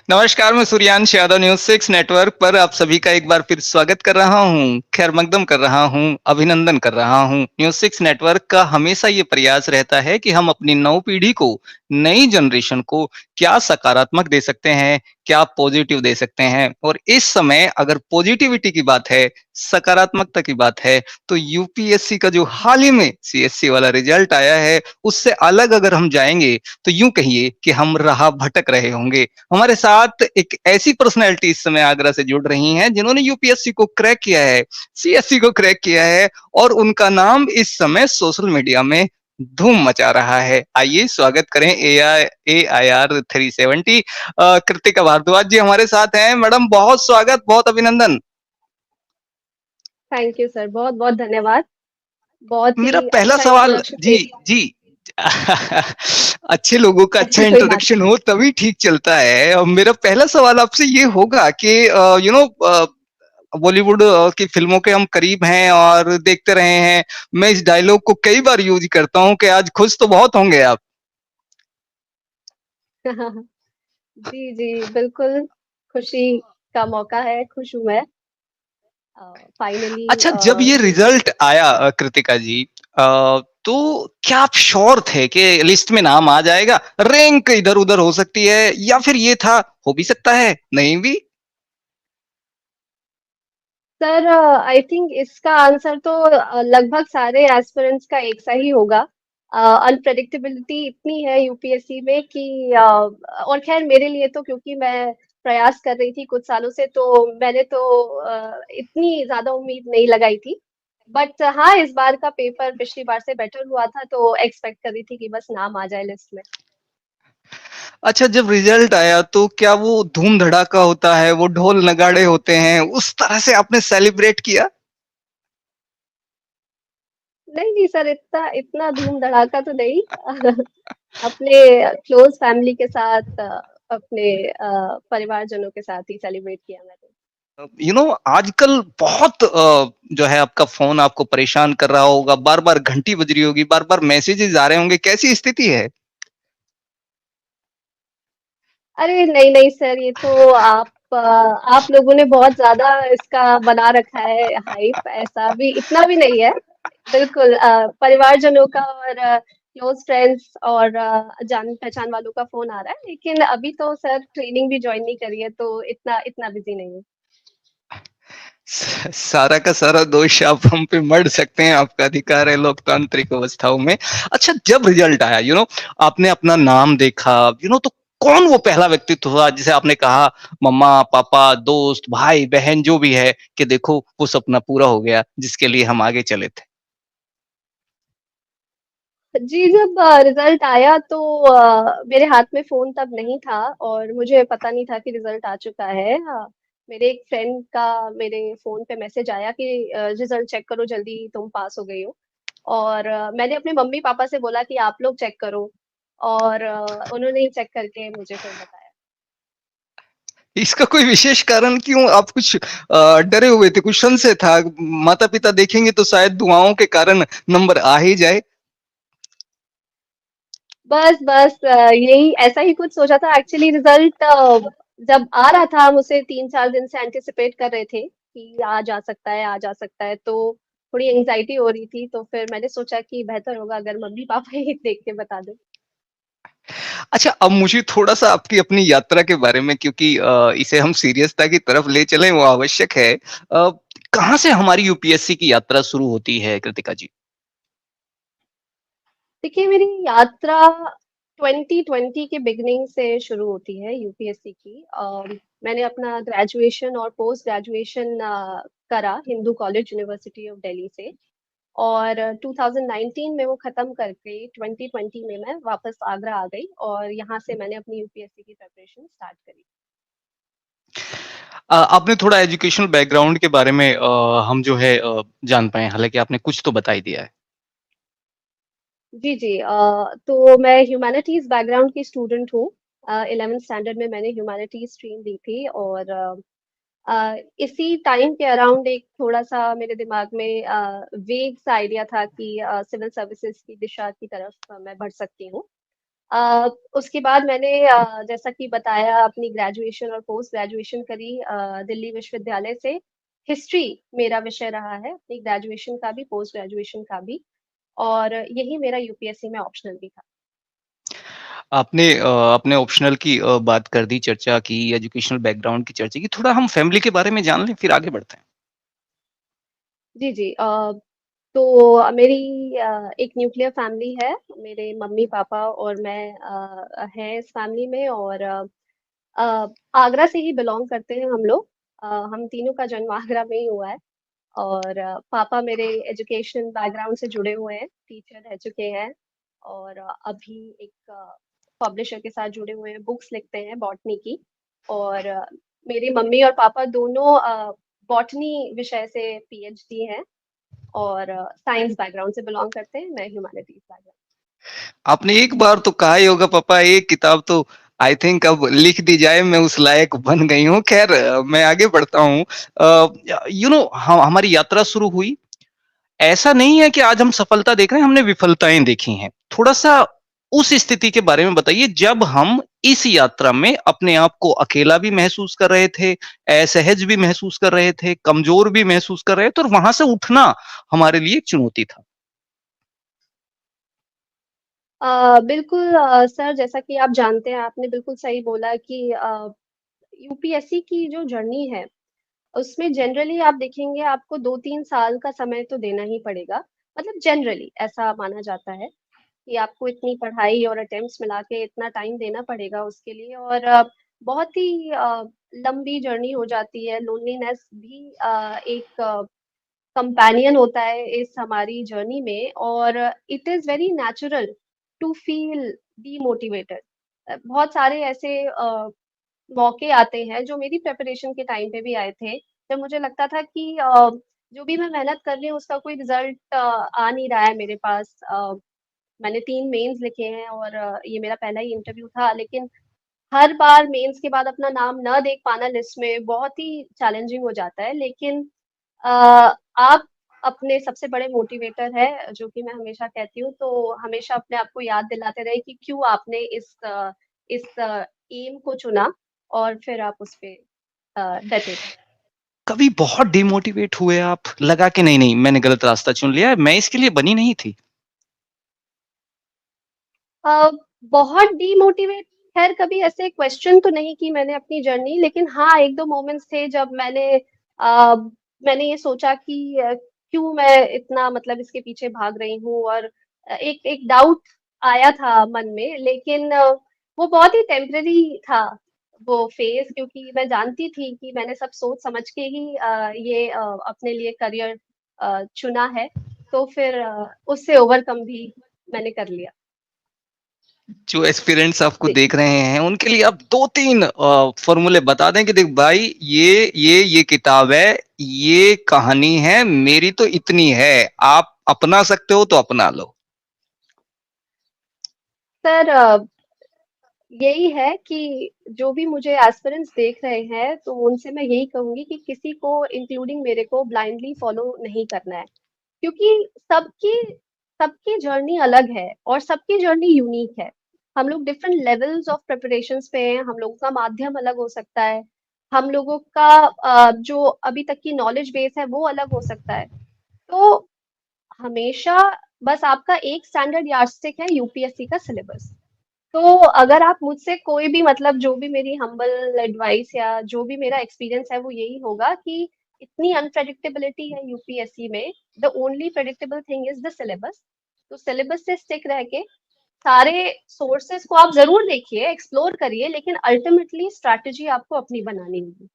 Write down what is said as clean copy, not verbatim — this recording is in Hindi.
नमस्कार, मैं सूर्यांश यादव न्यूज़ 6 नेटवर्क पर आप सभी का एक बार फिर स्वागत कर रहा हूँ, खैर-मकदम कर रहा हूँ, अभिनंदन कर रहा हूँ। न्यूज़ 6 नेटवर्क का हमेशा ये प्रयास रहता है कि हम अपनी नव पीढ़ी को, नई जनरेशन को क्या सकारात्मक दे सकते हैं, क्या पॉज़िटिव दे सकते हैं और इस समय अगर पॉज़िटिविटी की बात है, सकारात्मकता की बात है, तो यूपीएससी का जो हाल ही में सीएससी वाला रिज़ल्ट आया है, उससे अलग अगर हम जाएँगे, तो यूँ कहिए कि हम राह भटक रहे होंगे। हमारे साथ एक ऐसी पर्सनैलिटी इस समय आगरा से जुड़ रही हैं जिन्होंने यूपीएससी को क्रैक किया है, सीएससी को क्रैक किया है और उनका नाम इस समय सोशल मीडिया में धूम मचा रहा है। आइए स्वागत करें एआईआर 370 कृतिका भारद्वाज जी हमारे साथ हैं। मैडम बहुत स्वागत, बहुत अभिनंदन। थैंक यू सर, बहुत-बहुत धन्यवाद। बहुत मेरा ही पहला अच्छा सवाल इंट्रोडक्शन जी, दे जी। अच्छे लोगों का अच्छा दिया कोई बात इंट्रोडक्शन हो तभी ठीक चलता है और मेरा पहला सवाल आपसे ये होगा कि बॉलीवुड की फ़िल्मों के हम करीब हैं और देखते रहे हैं। मैं इस डायलॉग को कई बार यूज़ करता हूँ कि आज खुश तो बहुत होंगे आप। नहीं। जी, जी, बिल्कुल खुशी का मौका है, खुश हूँ मैं। फाइनली अच्छा जब ये रिज़ल्ट आया कृतिका जी तो क्या आप श्योर थे कि लिस्ट में नाम आ जाएगा? रैंक इधर-उधर हो सकती है या फिर ये था हो भी सकता है, नहीं भी? सर आई थिंक इसका आंसर तो लगभग सारे एस्पिरेंट्स का एक सा ही होगा। अनप्रेडिक्टेबिलिटी इतनी है यूपीएससी में कि और ख़ैर मेरे लिए तो क्योंकि मैं प्रयास कर रही थी कुछ सालों से तो मैंने तो इतनी ज़्यादा उम्मीद नहीं लगाई थी। बट हाँ, इस बार का पेपर पिछली बार से बेटर हुआ था तो एक्सपेक्ट कर रही थी कि बस नाम आ जाए लिस्ट में। अच्छा जब रिज़ल्ट आया तो क्या वो धूम-धड़ाका होता है, वो ढोल-नगाड़े होते हैं, उस तरह से आपने सेलिब्रेट किया? नहीं, नहीं सर इतना इतना धूम-धड़ाका तो नहीं। अपने क्लोज़ फैमिली के साथ अपने परिवारजनों के साथ ही सेलिब्रेट किया मैंने। आजकल बहुत जो है आपका फ़ोन आपको परेशान कर रहा होगा, बार-बार घंटी बज रही होगी, बार-बार मैसेजेस आ रहे होंगे, कैसी स्थिति है? अरे नहीं, नहीं सर ये तो आप लोगों ने बहुत ज़्यादा इसका बना रखा है हाइप ऐसा भी इतना भी नहीं है। बिल्कुल परिवारजनों का और क्लोज़ फ्रेंड्स और जान-पहचान वालों का फ़ोन आ रहा है, लेकिन अभी तो सर ट्रेनिंग भी जॉइन नहीं करी है तो इतना इतना बिज़ी नहीं हूँ। सारा का सारा दोष आप हम पे मढ़ सकते हैं, आपका अधिकार है लोकतांत्रिक अवस्थाओं में। अच्छा जब रिज़ल्ट आया आपने अपना नाम देखा तो कौन वो पहला व्यक्तित्व हुआ जिसे आपने कहा मम्मा, पापा, दोस्त, भाई, बहन जो भी है कि देखो वो सपना पूरा हो गया जिसके लिए हम आगे चले थे? जी, जब रिज़ल्ट आया तो मेरे हाथ में फ़ोन तब नहीं था और मुझे पता नहीं था कि रिज़ल्ट आ चुका है। मेरे एक फ्रेंड का मेरे फ़ोन पे मैसेज आया कि रिज़ल्ट चेक करो जल्दी तुम पास हो गई हो। और मैंने अपने मम्मी-पापा से बोला कि आप लोग चेक करो और उन्होंने ही चेक करके मुझे फिर बताया। इसका कोई विशेष कारण क्यों आप कुछ डरे हुए थे, कुछ संशय था, माता-पिता देखेंगे तो शायद दुआओं के कारण नंबर आ ही जाए? बस यही ऐसा ही कुछ सोचा था एक्चुअली रिजल्ट जब आ रहा था हम उसे 3-4 दिन से एंटिसिपेट कर रहे थे कि आ जा सकता है आ जा सकता है तो थोड़ी एंजाइटी हो रही थी तो फिर मैंने सोचा कि बेहतर होगा अगर मम्मी पापा ही देख के बता दें। अच्छा, अब मुझे थोड़ा-सा आपकी अपनी यात्रा के बारे में क्योंकि इसे हम सीरियसता की तरफ ले चलें वो आवश्यक है। कहाँ से हमारी यूपीएससी की यात्रा शुरू होती है कृतिका जी? देखिए मेरी यात्रा 2020 के बिगनिंग से शुरू होती है यूपीएससी की। मैंने अपना ग्रेजुएशन और पोस्ट ग्रेजुएशन करा Hindu college university of Delhi से और 2019 में वो खत्म करके 2020 में मैं वापस आगरा आ गई और यहाँ से मैंने अपनी यूपीएससी की प्रिपरेशन स्टार्ट करी। आपने थोड़ा एजुकेशनल बैकग्राउंड के बारे में हम जो है जान पाए, हालाँकि आपने कुछ तो बता ही दिया है। जी, जी। तो मैं ह्यूमैनिटीज़ बैकग्राउंड की स्टूडेंट हूँ। 11th स्टैंडर्ड में मैंने ह्यूमैनिटीज़ स्ट्रीम ली थी और इसी टाइम के अराउंड एक थोड़ा-सा मेरे दिमाग में वेग सा आइडिया था कि सिविल सर्विसेज़ की दिशा की तरफ मैं बढ़ सकती हूँ। उसके बाद मैंने जैसा कि बताया अपनी ग्रेजुएशन और पोस्ट ग्रेजुएशन करी दिल्ली विश्वविद्यालय से। हिस्ट्री मेरा विषय रहा है, अपनी ग्रेजुएशन का भी, पोस्ट ग्रेजुएशन का भी, और यही मेरा यूपीएससी में ऑप्शनल भी था। आपने अपने ऑप्शनल की बात कर दी, चर्चा की, एजुकेशनल बैकग्राउंड की चर्चा की। थोड़ा हम फैमिली के बारे में जान लें, फिर आगे बढ़ते हैं। जी, जी। तो मेरी एक न्यूक्लियर फैमिली है। मेरे मम्मी-पापा और मैं हैं इस फैमिली में, और आगरा से ही बिलॉन्ग करते हैं हम लोग। हम तीनों का जन्म आगरा में ही हुआ है। और पापा मेरे एजुकेशन बैकग्राउंड से जुड़े हुए हैं, टीचर रह चुके हैं, और अभी एक पब्लिशर के साथ जुड़े हुए हैं, बुक्स लिखते हैं बॉटनी की। और मेरी मम्मी और पापा दोनों बॉटनी विषय से पीएचडी हैं, और साइंस बैकग्राउंड से बिलॉन्ग करते हैं, मैं ह्यूमैनिटीज बैकग्राउंड। आपने एक बार तो कहा ही होगा, पापा एक किताब तो आई थिंक अब लिख दी जाए, मैं उस लायक बन गई हूँ। खैर मैं आगे बढ़ता हूँ। हमारी यात्रा शुरू हुई। ऐसा नहीं है कि आज हम सफलता देख रहे हैं, हमने विफलताएं देखी हैं। थोड़ा सा उस स्थिति के बारे में बताइए जब हम इस यात्रा में अपने आप को अकेला भी महसूस कर रहे थे, असहज भी महसूस कर रहे थे, कमजोर भी महसूस कर रहे थे, और वहां से उठना हमारे लिए एक चुनौती था। बिल्कुल सर, जैसा कि आप जानते हैं, आपने बिल्कुल सही बोला कि यूपीएससी की जो जर्नी है, उसमें जनरली आप देखेंगे आपको 2-3 साल का समय तो देना ही पड़ेगा। मतलब जनरली ऐसा माना जाता है कि आपको इतनी पढ़ाई और अटेम्प्ट्स मिला के इतना टाइम देना पड़ेगा उसके लिए, और बहुत ही लंबी जर्नी हो जाती है। लोनलीनेस भी एक कंपेनियन होता है इस हमारी जर्नी में, और it is very natural to feel demotivated. बहुत सारे ऐसे मौके आते हैं जो मेरी प्रिपरेशन के टाइम पे भी आए थे, जब मुझे लगता था कि जो भी मैं मेहनत कर रही हूँ उसका कोई रिजल्ट आ नहीं रहा है मेरे पास। मैंने 3 मेंस लिखे हैं, और ये मेरा पहला ही इंटरव्यू था, लेकिन हर बार मेंस के बाद अपना नाम ना देख पाना लिस्ट में बहुत ही चैलेंजिंग हो जाता है। लेकिन आप अपने सबसे बड़े मोटिवेटर हैं, जो कि मैं हमेशा कहती हूँ, तो हमेशा अपने आप को याद दिलाते रहे कि क्यों आपने इस एम को चुना, और फिर आप उस पे डटे रहे। कभी बहुत डिमोटिवेट हुए आप, लगा कि नहीं नहीं मैंने गलत रास्ता चुन लिया है, मैं इसके लिए बनी नहीं थी? अ, बहुत डीमोटिवेट, खैर कभी ऐसे क्वेश्चन तो नहीं की मैंने अपनी जर्नी, लेकिन हाँ, 1-2 मोमेंट्स थे जब मैंने ये सोचा कि क्यों मैं इतना मतलब इसके पीछे भाग रही हूँ, और एक एक डाउट आया था मन में, लेकिन वो बहुत ही टेम्परेरी था वो फेज़, क्योंकि मैं जानती थी कि मैंने सब सोच समझ के ही ये अपने लिए करियर चुना है, तो फिर उससे ओवरकम भी मैंने कर लिया। जो एस्पिरेंट्स आपको जी। देख रहे हैं उनके लिए आप 2-3 फॉर्मूले बता दें कि देख भाई, ये किताब है, ये कहानी है, मेरी तो इतनी है, आप अपना सकते हो तो अपना लो। सर यही है कि जो भी मुझे एस्पिरेंट्स देख रहे हैं, तो उनसे मैं यही कहूँगी कि किसी को इंक्लूडिंग मेरे को ब्लाइंडली फॉलो नहीं करना है। क्योंकि सबकी सबकी जर्नी अलग है, और सबकी जर्नी यूनिक है। हम लोग डिफरेंट लेवल्स ऑफ प्रिपरेशंस पे हैं, हम लोगों का माध्यम अलग हो सकता है, हम लोगों का जो अभी तक की नॉलेज बेस है वो अलग हो सकता है। तो हमेशा बस आपका एक स्टैंडर्ड यार्डस्टिक है यूपीएससी का सिलेबस। तो अगर आप मुझसे कोई भी मतलब जो भी मेरी हम्बल एडवाइस या जो भी मेरा एक्सपीरियंस है वो यही होगा कि इतनी अनप्रेडिक्टेबिलिटी है यूपीएससी में, the only predictable thing is the syllabus. तो सिलेबस से स्टिक रह के सारे सोर्सेस को आप जरूर देखिए, एक्सप्लोर करिए, लेकिन अल्टीमेटली स्ट्रैटेजी आपको अपनी बनानी होगी।